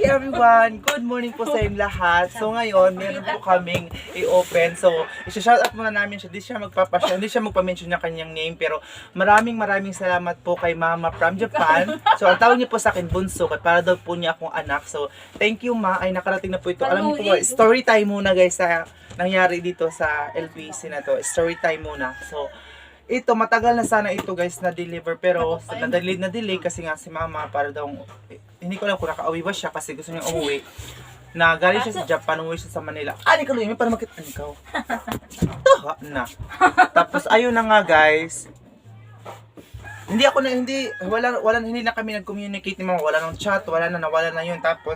everyone! Good morning po sa inyong lahat. So ngayon, meron po kaming i-open. So, isa-shout out muna namin siya. Hindi siya magpa-mention ng kanyang name. Pero maraming salamat po kay Mama from Japan. So, ang tawag niyo po sa akin, Bunso. Para daw po niya akong anak. So, thank you Ma. Ay, nakarating na po ito. Alam niyo po, story time muna guys sa nangyari dito sa LBC na to. Story time muna. So, ito, matagal na sana ito guys na-deliver pero na-delay kasi nga si Mama para daw, hindi ko alam kung nakauwi ba siya kasi gusto niya umuwi. Na galing siya sa Japan, umuwi siya sa Manila. Ani ka luwi, para makita ikaw. Taha na. Tapos ayun na nga guys. Hindi na kami nag-communicate ni Mama, wala nang chat, nawala na yun. Tapos,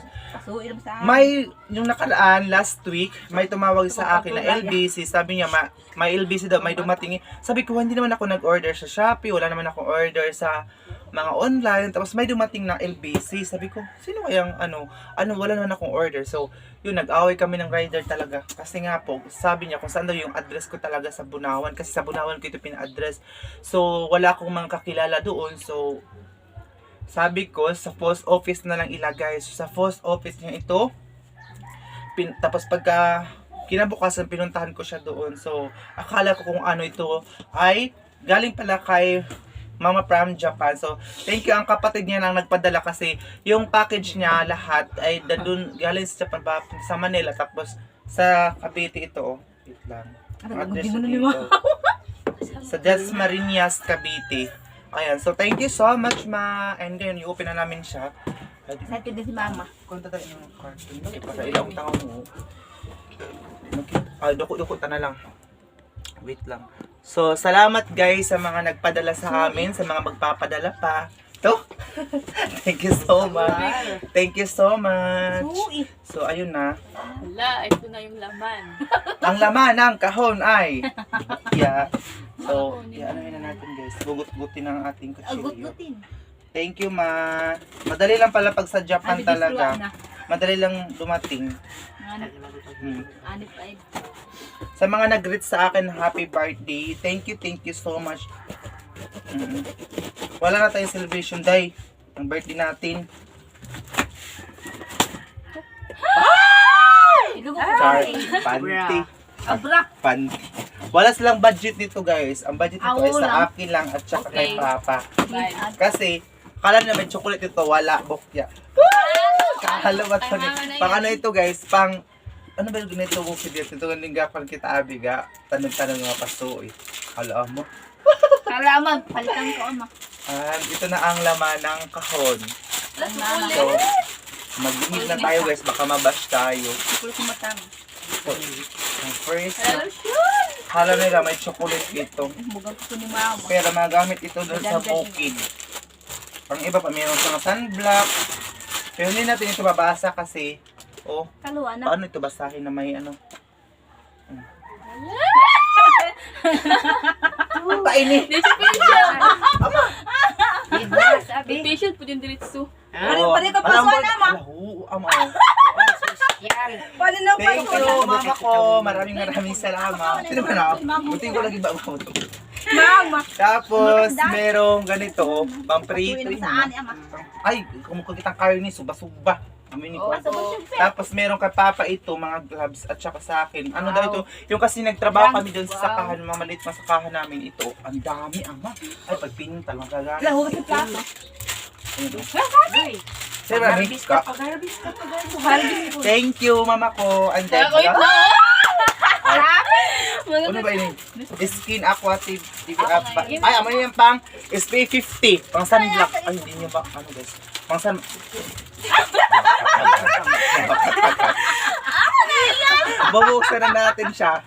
may, yung nakaraan, last week, may tumawag sa akin na LBC, sabi niya, may LBC daw, may dumating. Sabi ko, hindi naman ako nag-order sa Shopee, wala naman ako order sa mga online, tapos may dumating na LBC. Sabi ko, sino kayang wala naman akong order. So, yun, nag-away kami ng rider talaga. Kasi nga po, sabi niya kung saan daw yung address ko talaga sa Bunawan. Kasi sa Bunawan ko ito pina-address. So, wala akong mga kakilala doon. So, sabi ko, sa post office na lang ilagay. So, sa post office niya ito. Tapos pagka kinabukasan, pinuntahan ko siya doon. So, akala ko kung ano ito ay galing pala kay Mama from Japan. So, thank you. Ang kapatid niya nang nagpadala kasi yung package niya lahat ay doon galing sa Japan sa Manila. Tapos sa Cavite ito. Wait lang. Address dito. Sa Dasmariñas, Cavite. Ayan. So, thank you so much, Ma. And ngayon, i-open na namin siya. Excited din si Mama. Kunta tayo yung carton. Para ilang tao mo. Duko na lang. Wait lang. So, salamat guys sa mga nagpadala sa amin, sa mga magpapadala pa. To? Thank you so much. Thank you so much. So, ayun na. Wala, ito na yung laman. Ang laman ng kahon ay yeah. So, ano na natin guys. Gugut-gutin ang ating kutsilyo. Thank you, Ma. Madali lang pala pag sa Japan talaga. Madali lang dumating. Sa mga nag-greet sa akin, happy birthday. Thank you so much. Wala na tayong celebration day. Ang birthday natin. Panty. Panty. Wala silang budget nito guys. Ang budget nito ay sa akin lang at saka kay Papa. Kasi, kala naman chocolate ito, wala. Bokya. Kahalo ba ito? Pang ano ito guys, pang ano ba yung ganito ko dito? Ito galing gapang kita abiga. Tanong-tanong mga paso eh. Hala mo. Kalaman, palitan ko ama. Ito na ang laman ng kahon. So, mag-imig na tayo guys. Baka mabash tayo. Chocolate ko matama. So, ang first hala nila may chocolate ito. Bugang ko ni Mama. Pero magamit ito doon sa bukid. Pang iba pa, mayroon sa sunblock. Pero hindi natin ito babasa kasi Kaluan na. paano ito basahin na may ano? Paini. Patient po din diretso. Pari ka pa sana, Ma. Thank you, Mama ko. Maraming salamat. Sino ba na? Buti ko lagi ba ako ito. Mama. Tapos, merong ganito, pamprito. Saan ama? Ay, kumukukitang karni, suba-suba. Tapos meron kay Papa ito, mga gloves at saka sa akin. Ano daw ito? Yung kasi nagtrabaho kami doon sa sakahan, mamalit na sakahan namin ito. Ang dami, ama. Ay, pag pinuntal, magagamit. Lahugas sa plato. Sir, mix ka. Thank you, Mama ko. And then, ano ba yun? Skin Aquative TV App. Ay, ano yan pang SP50. Pang sunblock. Ay, hindi nyo ba? Ano guys? Pang sun... Babuksan na natin siya.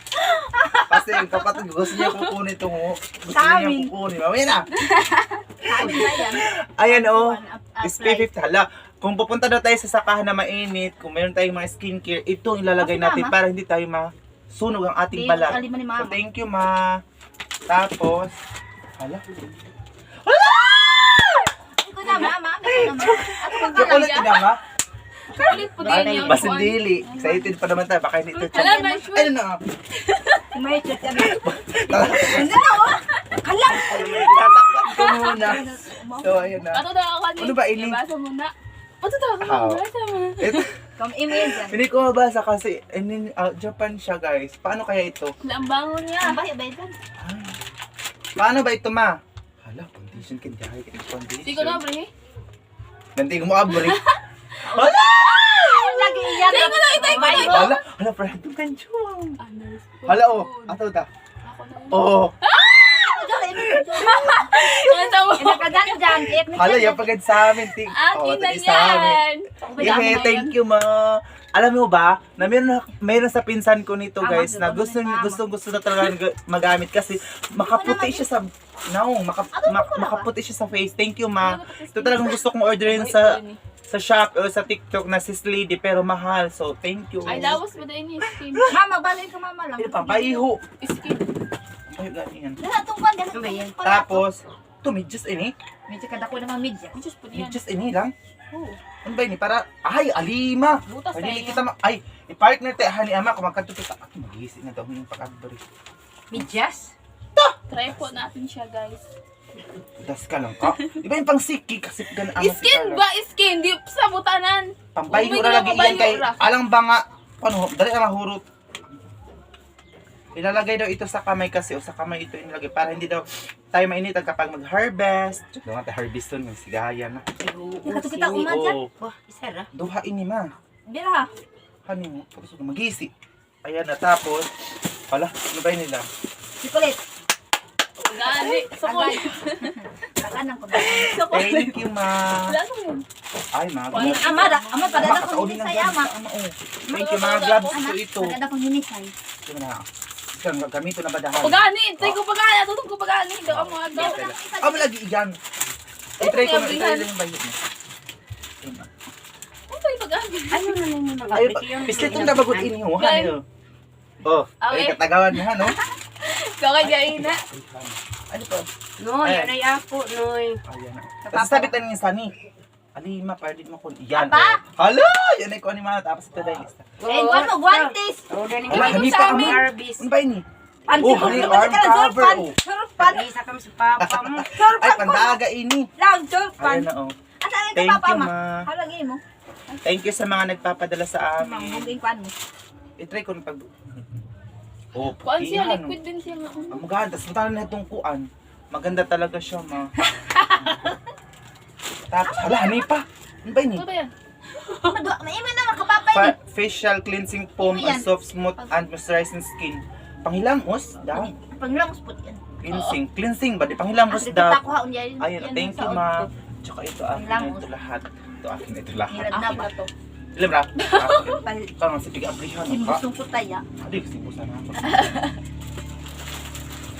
Kasi yung kapatid gusto niya kukunin ito mo. Gusto niya kukunin. Mamaya na. Ayan SP50. Hala. Kung pupunta daw tayo sa sakahan na mainit, kung mayroon tayong mga skincare, ito ilalagay natin para hindi tayo masunog ang ating balat. So thank you, Ma. Tapos, hala. Ito na, Mama. Chocolate na, Ma. Chocolate po din yung Basindili. Excited pa naman tayo. Baka hindi ito Alam ba, sure? Ano na? May chat ka na. Ano na, Hala. Tatakot ko muna. So, ayun na. Pato daw ako kanina. Ano ba, ini? Nabasa mo na. Pato daw ako. Nabasa mo. Come email dyan. Hindi ko mabasa kasi Japan siya guys. Paano kaya ito? Ang bango niya. Ang bayo ba dyan? Ay. Paano ba ito ma? Hala, condition kan dahil condition. Hindi ko na, bre. Nanti ko mo abri. Hala! Lagi iyan. Hindi ko na, itay ko na. Hala, friend, ito kanchong. Ano? Hala, oh. Ato ta. Ako na. Oh. Ang tawa. Nakadan dyan. Hala, yung pagad sa amin. Akin na sa amin. yan. Yeah, thank you ma. Alam mo ba, na mayroon sa pinsan ko nito guys na gusto na talaga magamit kasi makaputi siya sa makaputi siya sa face. Thank you ma. Ito talagang gusto kong orderin sa shop o sa TikTok na sis lady pero mahal. So, thank you. Ay, lawas mo din yung skin. Mama, balay ka mama lang. Ito pa, paiho. Skin. Ay, ganyan. Lahat itong kwan. Ano ba yan? Tapos, ito, medyas ini. Medyo kadako naman media. Diyos po diyan. Medyas ini lang. Oo. Ano ba ini? Para, ay, alima. Butas Pwede tayo. kita ay, i-park na tayo, hani ama, kung magkanto kita. Ako, mag-iisip na daw yung pag-abri. Medyas? Try po natin siya, guys. Das ka lang ka. Di ba yung pang siki kasi gan ang Skin ba? Skin. Di sa butanan. Pampayo Umay ra na lagi mabayo yan kay ra. alang ba nga ano, dali ang mahurot. Ilalagay daw ito sa kamay kasi o sa kamay ito inilagay para hindi daw tayo mainitan kapag mag-harvest. Daw natin harveston ng sigayan na. Ikaw kita uman dyan. Oo. Wah, isa ra. Duha ini ma. Bira. Hani mo, tapos magisi. Ayan na tapos pala, ano ba yun nila? Chocolate. Gani. Sukulit. Kakanang ko ba? Sukulit. Thank you ma. Wala ko yun. Ay ma. Ama, padala ko Kakauli ng hinisay, ama. Thank you mga gloves ko ito. Padala ko hinisay. Ito na. Isang gamito na badahan. Pagani. Try ko pagani. Tutong ko pagani. Hindi ako mga agaw. Ah, malagi iyan. I-try ko na i-try lang yung bayot mo. Ano ba yung pagani? Ano na yung mga Ay, pislit yung nabagod inyo, ha? Oh, ay Okay. katagawan na, no? Kakagain na. Ano to? Noy, Ayan. ano yung ako, Noy. Ayan na. Tapos sabi tayo ng sani. Alima, pwede mo kung iyan. Apa? Hala! Yan ay ko ni Mana. Tapos ito na yung lista. Eh, guwan mo, guwantes. Wala, Hindi hani sa pa amin. kami. Arbis. Ano ba yun eh? Panty Oh, ko, hani, lumabas arm ka na, cover, surfan. oh. Surfan. Isa kami sa papa mo. Surfan Ay, ko. pandaga ini. Lang, surfan. Ayan na, oh. Asa rin Thank ka, papa, you, ma? ma. Halagay mo. Thank you sa mga nagpapadala sa Mang, amin. huging kwan mo. I-try ko na pag... Oh, Kuan siya. putihan, Liquid din siya. Ang maganda. Tapos punta na itong kuan. Maganda talaga siya, ma. Tapos, hala, hani pa. Ano ba yun eh? Ano ba yan? Maima na, makapapay ni. Facial cleansing foam, Ano yan? a soft, smooth, and moisturizing skin. Panghilamos daw. Panglamos po yan. Cleansing. Cleansing ba? Di panghilamos Ang daw. kita ko haon yan. Ayun, thank you, ma. Tsaka ito akin na Panghilamos. ito lahat. Ito akin na ito lahat. Hirad na Akin ba? na to. Ilan ba? Pal, Parang si Piga-abrihan. simbusong ko tayo. Adi, kasi po sana ako.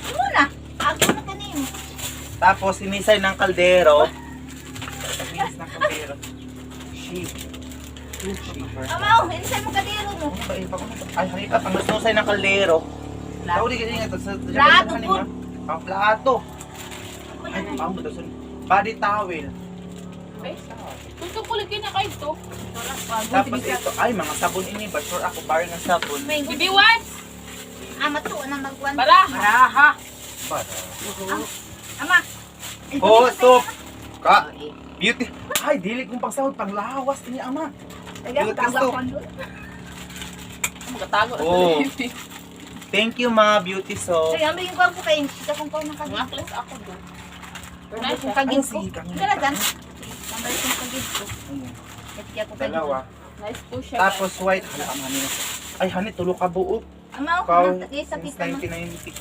Ano na? Ako na kanin. Tapos, sinisay ng kaldero. Sinis ng kaldero. Sheep. Sheeper. Amaw, inisay mo kadiro mo. Ano ba yun? Ay, halika, pangnusnusay ng kaldero. Tao di ganyan ito. Plato po. Ang plato. Ay, ang buto. Body towel. Gusto ko lagi na kayo to. Tapos ito, ay, mga sabon ini ba? Sure ako, bar ng sabon. May Bibi wipes. ama to na magwan. Bala. Maraha. Bada. Ama. Oh, stop! Ka! Beauty! Ay, dili kong pagsahod, panglawas ini ama. Beauty soap. Magkatago. Oh. Thank you, ma, beauty soap. Kaya may yung kwan ko kayo. Kita kong kwan ng Mga kagid. class ako doon. Pero Kung siya. kagid Ay, ko. sige, kami. Dala dyan. Kamay kong kagid ko. Ayan, Kaya ko kagid. dalawa. Nice po siya. Tapos white. Hala, ang hani. Ay, hani, tulo ka buo. Amaw, Ikaw, sa since kita mo. 1990.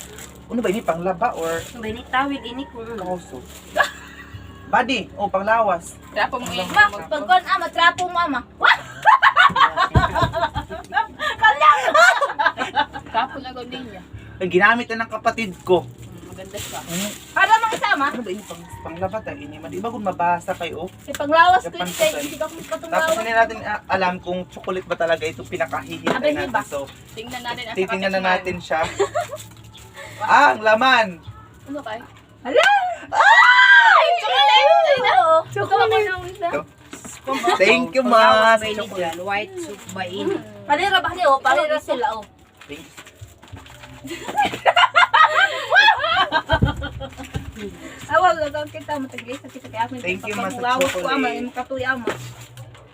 Ano ba ini? Panglaba or May tawid ini ko. kauso? Body! Oh, panglawas. Kaya po mo yung Ma, pag kwan ama, trapo mo ama. Kapo na gawin niya. Ay, ginamit na ng kapatid ko. Maganda siya. Para mga isama. Ano ba ini? Panglaba tayo. Ini, di ba kung mabasa kayo? Si panglawas ko Japan yun kayo. pa Hindi ka kung Tapos patunglawas. hindi natin alam kung chocolate ba talaga ito pinakahihintay Abay, natin. iba. So, Tingnan natin. ang titingnan na kapatid natin siya. Ah, ang laman! mo. Ano kayo? Hala! Chocolate! Ay na! Chocolate! Thank you, ma! May dyan. White soup ba ini? Palira ba niyo? Palira sila oh. Thank you. Awal lang kita mo tagli sa kita kaya Thank you, ma, sa panglawas ko ama, chocolate. makatuya ama.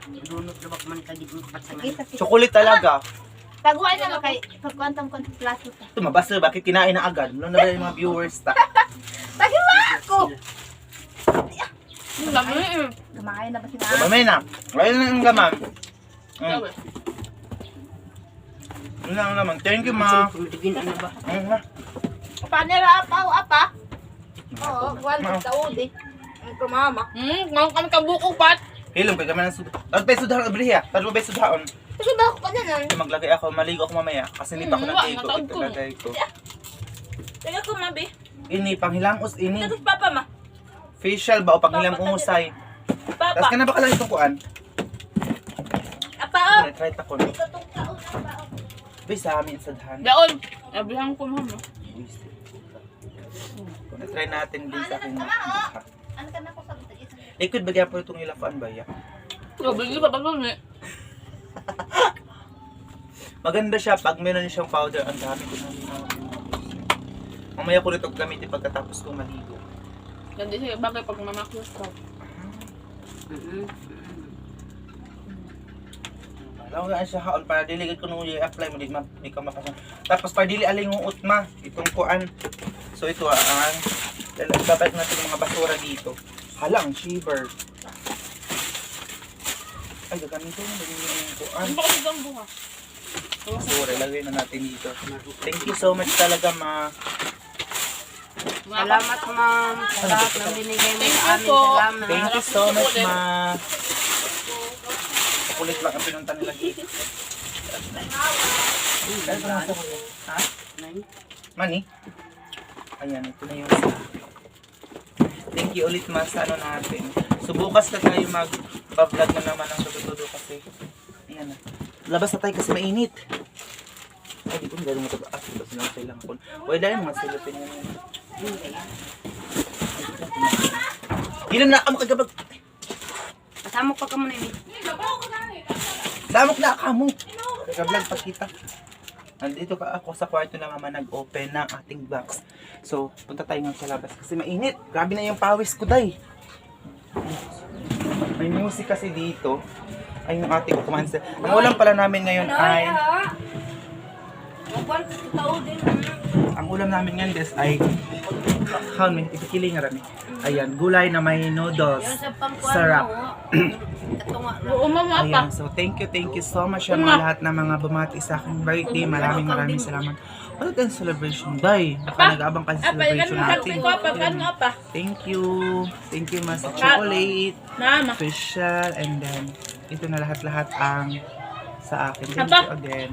Dunot na bak man kagit mo kapasangan. Kita kita. Chocolate talaga. Taguan na lang kay pagkwantam ko ng plato ta. Ito, mabasa, bakit kinain na agad? Wala na ba yung mga viewers ta? Tagiwa ako. Ang dami eh. Kumain na ba sila? Gamay na. Wala na yung gaman. Grabe. Yun lang naman. Thank you, ma. Kumidugin ano ba? Ma. Panira apa o apa? Oo, wala sa udi. Ang kumama. Ngayon kami kabuko pat. Hilom, kay kami ng sudah. Tapos ba yung sudahan, Abriya? Tapos ba yung sudahan? Kasi ba ako pa dyan? Maglagay ako, maligo ako mamaya. Kasi hindi pa ako Wala, nag-take. nataon Ito ko. lagay ko. Taga ko mabi. Ini, panghilangos, ini. Taga papa ma. Facial ba o panghilang usay? Papa. Tapos ka na ba ka lang itong kuan? Apa o? Try ta ko. Katong taon na ba o? Uy, sa amin sa dahan. Daon. Abihan ko mo. Try natin din sa akin. Ano ka na ko sa isa? Liquid ba po itong ilafuan ba ya? Grabe, di ba ba eh? Maganda siya pag meron siyang powder. Ang dami ko na. Mamaya ko nito gamitin pagkatapos kong maligo. Ganda siya bagay pag mamaklos ka. Alam ko na siya haon para dili ko nung i-apply mo di ka makasan. Tapos para dili aling ng utma itong kuan. So ito ang babalik natin yung mga basura dito. Hala, ang shiver. Ay, gagamito mo yung kuan. Ano ba kasi itong buha? Basura, lagay na natin dito. Thank you so much talaga, ma. Salamat ma'am. Sa lahat ng binigay mo sa amin. po. Salamat. Thank you so much, ma. Kulit lang ang pinunta nila dito. Ha? Mani? Ayan, ito na yung thank you ulit ma sa ano natin. So bukas na tayo mag-vlog na naman ng tututudo kasi ayan na. Labas na tayo kasi mainit. Ay, di ko gano'n mo ito. Ah, ito silang kailangan ko. Wala yung mga silupin nyo. Hindi na ako makagabag. Kasama pa ka muna yun. Damok na ako mo. Kagablog pa kita. Nandito ka ako sa kwarto na mama nag-open ng ating box. So, punta tayo nga sa labas kasi mainit. Grabe na yung pawis ko, day. May music kasi dito. Ay, yung ate ko kumansa. Ang ulam pala namin ngayon ay... Ang ulam namin ngayon guys ay... Kami, ipikiling nga rami. Ayan, gulay na may noodles. Sarap. Oo, mama Ayan, pa. so thank you so much sa mga lahat na mga bumati sa aking birthday. Maraming salamat. Ano tayong celebration, day? Baka nag-abang kasi sa celebration natin. Thank you mas chocolate, Mama. official, and then ito na lahat-lahat ang sa akin. Thank you again.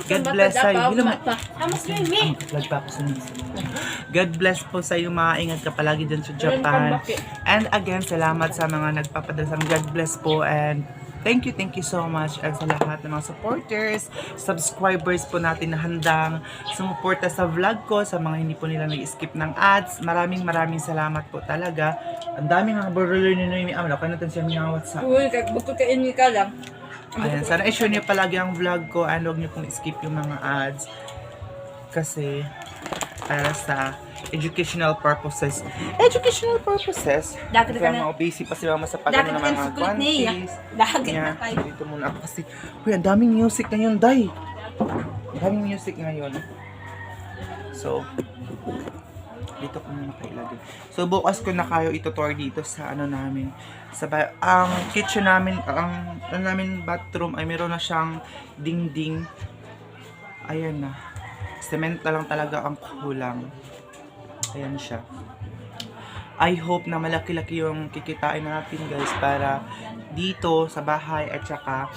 God bless sa'yo. Vlog pa ako sa minsan. God bless po sa iyo, mga ingat ka palagi dyan sa Japan. And again, salamat sa mga nagpapadasang God bless po and thank you so much and sa lahat ng mga supporters, subscribers po natin na handang sumuporta sa vlog ko, sa mga hindi po nila nag-skip ng ads. Maraming salamat po talaga. Ang daming mga borrower ni Noemi Amala. Kaya natin siya minawat sa... Uy, bukod ka ini ka lang. Ayan, sana i-share niyo palagi ang vlog ko and huwag niyo pong skip yung mga ads kasi para sa educational purposes. Dagat ka Kaya na. mga busy pa si mama sa pagano ng Dagat ka mga na sa kulit niya. quantities. Dagat Kaya, na tayo. dito muna ako kasi, uy, ang daming music ngayon, day. Ang daming music ngayon. So, dito ko muna kailagay. So, bukas ko na kayo itutour dito sa ano namin. Ang kitchen namin, ang ano namin bathroom ay meron na siyang dingding. Ayan na. Cement na lang talaga ang kulang. Ayan siya. I hope na malaki-laki yung kikitain natin guys para dito sa bahay at saka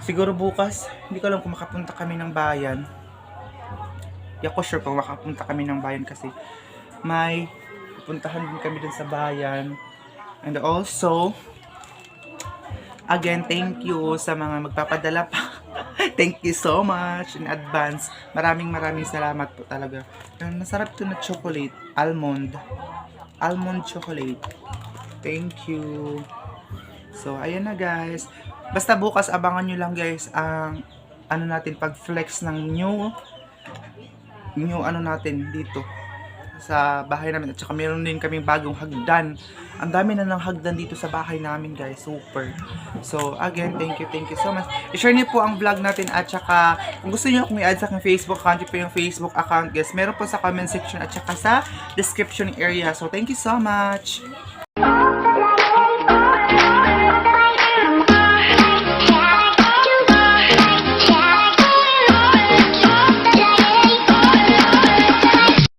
siguro bukas, hindi ko alam kung makapunta kami ng bayan. Hindi ako sure kung makapunta kami ng bayan kasi may pupuntahan din kami dun sa bayan. And also, again, thank you sa mga magpapadala pa. Thank you so much in advance. Maraming salamat po talaga. Masarap to na chocolate. Almond chocolate. Thank you. So, ayan na guys. Basta bukas abangan nyo lang guys ang ano natin pag flex ng new ano natin dito sa bahay namin. At saka meron din kaming bagong hagdan. Ang dami na ng hagdan dito sa bahay namin, guys. Super. So, again, thank you so much. I-share niyo po ang vlog natin at saka kung gusto niyo akong i-add sa aking Facebook account, po yung Facebook account, guys. Meron po sa comment section at saka sa description area. So, thank you so much.